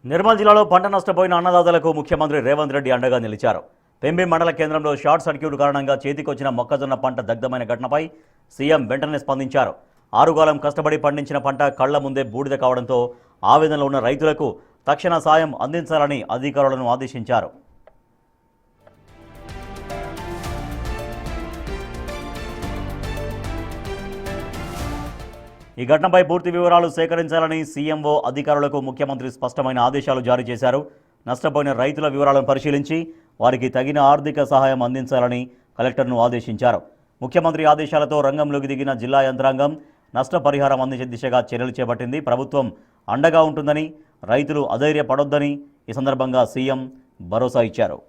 నిర్మల్ జిల్లాలో పంట నష్టపోయిన అన్నదాతలకు ముఖ్యమంత్రి రేవంత్ రెడ్డి అండగా నిలిచారు. పెంబి మండల కేంద్రంలో షార్ట్ సర్క్యూట్ కారణంగా చేతికొచ్చిన మొక్కజొన్న పంట దగ్ధమైన ఘటనపై సీఎం వెంటనే స్పందించారు. ఆరుగాలం కష్టపడి పండించిన పంట కళ్ల ముందే బూడిద కావడంతో ఆవేదనలో ఉన్న రైతులకు తక్షణ సాయం అందించాలని అధికారులను ఆదేశించారు. ఈ ఘటనపై పూర్తి వివరాలు సేకరించాలని సీఎంఓ అధికారులకు ముఖ్యమంత్రి స్పష్టమైన ఆదేశాలు జారీ చేశారు. నష్టపోయిన రైతుల వివరాలను పరిశీలించి వారికి తగిన ఆర్థిక సహాయం అందించాలని కలెక్టర్ను ఆదేశించారు. ముఖ్యమంత్రి ఆదేశాలతో రంగంలోకి దిగిన జిల్లా యంత్రాంగం నష్టపరిహారం అందించే దిశగా చర్యలు చేపట్టింది. ప్రభుత్వం అండగా ఉంటుందని, రైతులు అధైర్యపడొద్దని ఈ సందర్భంగా సీఎం భరోసా ఇచ్చారు.